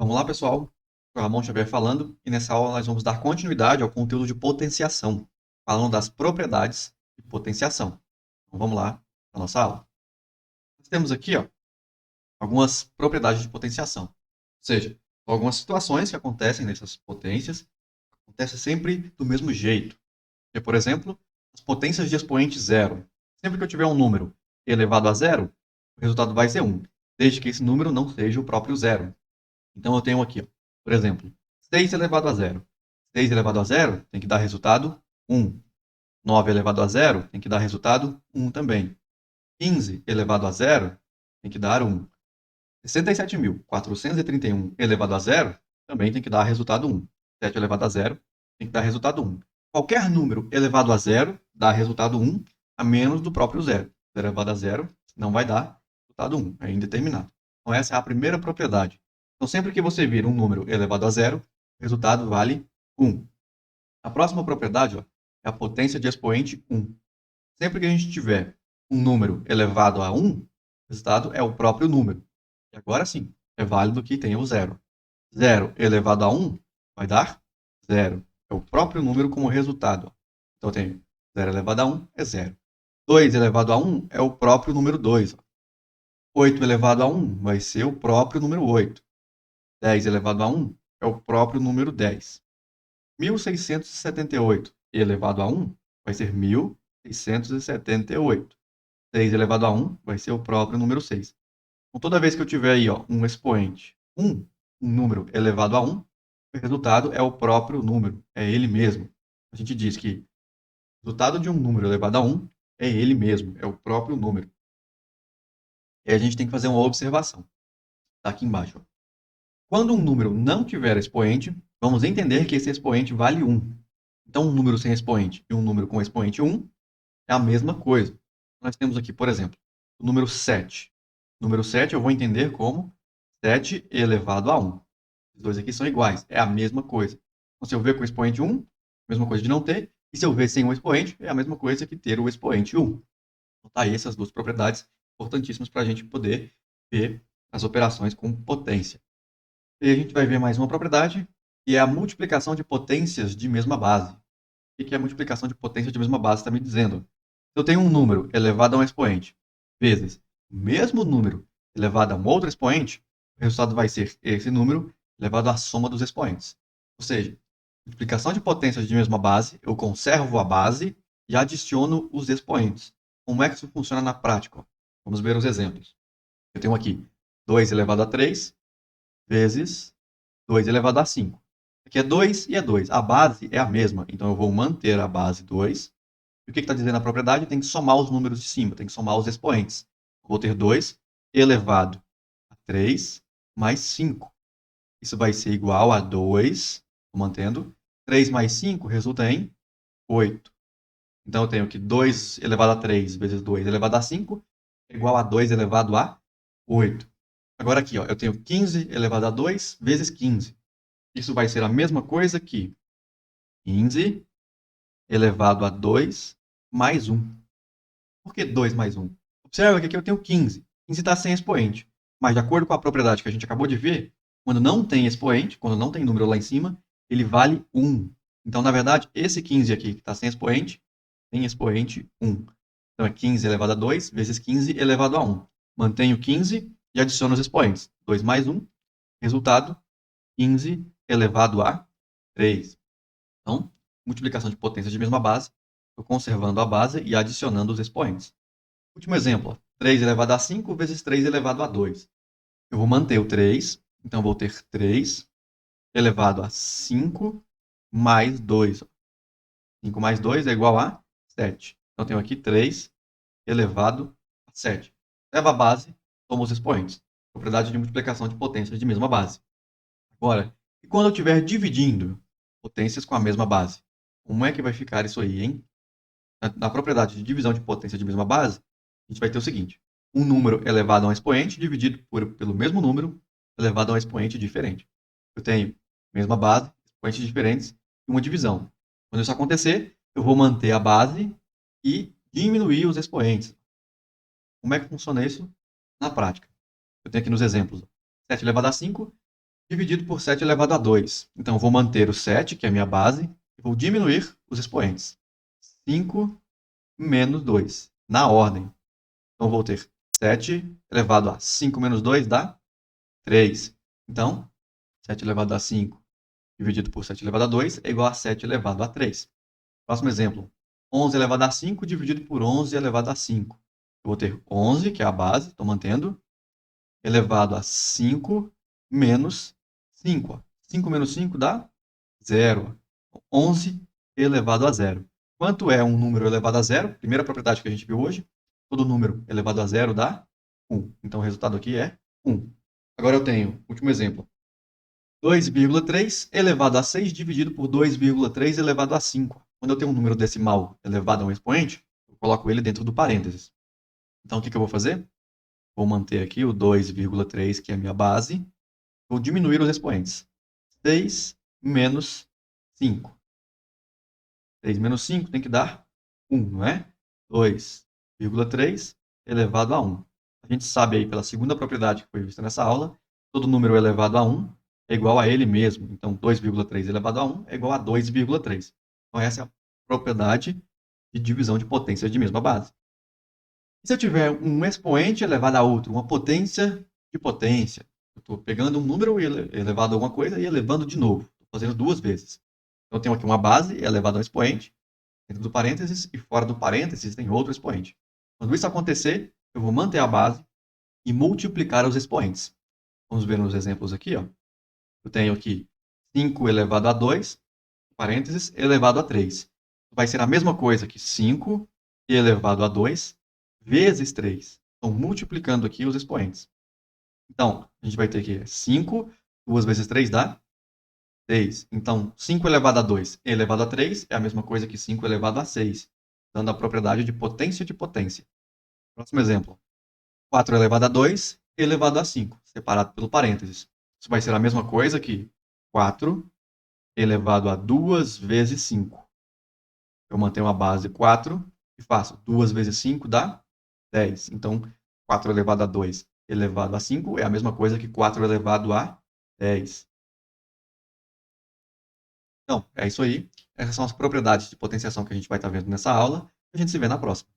Vamos lá, pessoal. O Ramon Xavier falando, e nessa aula nós vamos dar continuidade ao conteúdo de potenciação, falando das propriedades de potenciação. Então vamos lá para a nossa aula. Nós temos aqui algumas propriedades de potenciação, ou seja, algumas situações que acontecem nessas potências, acontecem sempre do mesmo jeito. Porque, por exemplo, as potências de expoente zero. Sempre que eu tiver um número elevado a zero, o resultado vai ser 1, desde que esse número não seja o próprio zero. Então eu tenho aqui, por exemplo, 6 elevado a zero. 6 elevado a zero tem que dar resultado 1. 9 elevado a zero tem que dar resultado 1 também. 15 elevado a zero tem que dar 1. 67.431 elevado a zero também tem que dar resultado 1. 7 elevado a zero tem que dar resultado 1. Qualquer número elevado a zero dá resultado 1, a menos do próprio zero. Elevado a zero não vai dar resultado 1, é indeterminado. Então essa é a primeira propriedade. Então sempre que você vir um número elevado a zero, o resultado vale 1. A próxima propriedade é a potência de expoente 1. Sempre que a gente tiver um número elevado a 1, o resultado é o próprio número. E agora sim, é válido que tenha o zero. 0 elevado a 1 vai dar 0. É o próprio número como resultado. Então eu tenho 0 elevado a 1 é 0. 2 elevado a 1 é o próprio número 2. 8 elevado a 1 vai ser o próprio número 8. 10 elevado a 1 é o próprio número 10. 1678 elevado a 1 vai ser 1678. 6 elevado a 1 vai ser o próprio número 6. Então, toda vez que eu tiver aí um expoente 1, um número elevado a 1, o resultado é o próprio número, é ele mesmo. A gente diz que o resultado de um número elevado a 1 é ele mesmo, é o próprio número. E a gente tem que fazer uma observação. Está aqui embaixo. Quando um número não tiver expoente, vamos entender que esse expoente vale 1. Então, um número sem expoente e um número com expoente 1 é a mesma coisa. Nós temos aqui, por exemplo, o número 7. O número 7 eu vou entender como 7 elevado a 1. Os dois aqui são iguais, é a mesma coisa. Então, se eu ver com o expoente 1, mesma coisa de não ter. E se eu ver sem um expoente, é a mesma coisa que ter o expoente 1. Então, tá aí essas duas propriedades importantíssimas para a gente poder ver as operações com potência. E a gente vai ver mais uma propriedade, que é a multiplicação de potências de mesma base. O que é a multiplicação de potência de mesma base? Está me dizendo. Se eu tenho um número elevado a um expoente vezes o mesmo número elevado a um outro expoente, o resultado vai ser esse número elevado à soma dos expoentes. Ou seja, multiplicação de potências de mesma base, eu conservo a base e adiciono os expoentes. Como é que isso funciona na prática? Vamos ver os exemplos. Eu tenho aqui 2 elevado a 3 vezes 2 elevado a 5. Aqui é 2 e é 2. A base é a mesma, então eu vou manter a base 2. E o que está dizendo a propriedade? Tem que somar os números de cima, tem que somar os expoentes. Vou ter 2 elevado a 3 mais 5. Isso vai ser igual a 2, estou mantendo. 3 mais 5 resulta em 8. Então eu tenho que 2 elevado a 3 vezes 2 elevado a 5 é igual a 2 elevado a 8. Agora aqui, eu tenho 15 elevado a 2 vezes 15. Isso vai ser a mesma coisa que 15 elevado a 2 mais 1. Por que 2 mais 1? Observa que aqui eu tenho 15. 15 está sem expoente. Mas, de acordo com a propriedade que a gente acabou de ver, quando não tem expoente, quando não tem número lá em cima, ele vale 1. Então, na verdade, esse 15 aqui, que está sem expoente, tem expoente 1. Então, é 15 elevado a 2 vezes 15 elevado a 1. Mantenho 15 e adiciono os expoentes. 2 mais 1, resultado, 15 elevado a 3. Então, multiplicação de potências de mesma base, estou conservando a base e adicionando os expoentes. Último exemplo, 3 elevado a 5 vezes 3 elevado a 2. Eu vou manter o 3, então vou ter 3 elevado a 5 mais 2. 5 mais 2 é igual a 7. Então, eu tenho aqui 3 elevado a 7. Leva a base, toma os expoentes. Propriedade de multiplicação de potências de mesma base. Agora, e quando eu estiver dividindo potências com a mesma base? Como é que vai ficar isso aí, hein? Na propriedade de divisão de potência de mesma base, a gente vai ter o seguinte: um número elevado a um expoente dividido pelo mesmo número elevado a um expoente diferente. Eu tenho mesma base, expoentes diferentes e uma divisão. Quando isso acontecer, eu vou manter a base e diminuir os expoentes. Como é que funciona isso na prática? Eu tenho aqui nos exemplos 7 elevado a 5 dividido por 7 elevado a 2. Então, vou manter o 7, que é a minha base, e vou diminuir os expoentes. 5 menos 2, na ordem. Então, vou ter 7 elevado a 5 menos 2 dá 3. Então, 7 elevado a 5 dividido por 7 elevado a 2 é igual a 7 elevado a 3. Próximo exemplo. 11 elevado a 5 dividido por 11 elevado a 5. Eu vou ter 11, que é a base, estou mantendo, elevado a 5 menos 5. 5 menos 5 dá 0. 11 elevado a 0. Quanto é um número elevado a 0? Primeira propriedade que a gente viu hoje. Todo número elevado a 0 dá 1. Então, o resultado aqui é 1. Agora eu tenho, último exemplo. 2,3 elevado a 6 dividido por 2,3 elevado a 5. Quando eu tenho um número decimal elevado a um expoente, eu coloco ele dentro do parênteses. Então, o que eu vou fazer? Vou manter aqui o 2,3, que é a minha base. Vou diminuir os expoentes. 6 menos 5. 6 menos 5 tem que dar 1, não é? 2,3 elevado a 1. A gente sabe aí pela segunda propriedade que foi vista nessa aula, todo número elevado a 1 é igual a ele mesmo. Então, 2,3 elevado a 1 é igual a 2,3. Então, essa é a propriedade de divisão de potências de mesma base. E se eu tiver um expoente elevado a outro, uma potência de potência, eu estou pegando um número elevado a alguma coisa e elevando de novo. Estou fazendo duas vezes. Então, eu tenho aqui uma base elevada a um expoente, dentro do parênteses, e fora do parênteses tem outro expoente. Quando isso acontecer, eu vou manter a base e multiplicar os expoentes. Vamos ver nos exemplos aqui. Ó. Eu tenho aqui 5 elevado a 2, parênteses, elevado a 3. Vai ser a mesma coisa que 5 elevado a 2 vezes 3. Então, multiplicando aqui os expoentes. Então, a gente vai ter aqui 5, 2 vezes 3 dá 6. Então, 5 elevado a 2 elevado a 3 é a mesma coisa que 5 elevado a 6, dando a propriedade de potência de potência. Próximo exemplo. 4 elevado a 2 elevado a 5, separado pelo parênteses. Isso vai ser a mesma coisa que 4 elevado a 2 vezes 5. Eu mantenho a base 4 e faço 2 vezes 5 dá 10. Então, 4 elevado a 2 elevado a 5 é a mesma coisa que 4 elevado a 10. Então, é isso aí. Essas são as propriedades de potenciação que a gente vai estar vendo nessa aula. A gente se vê na próxima.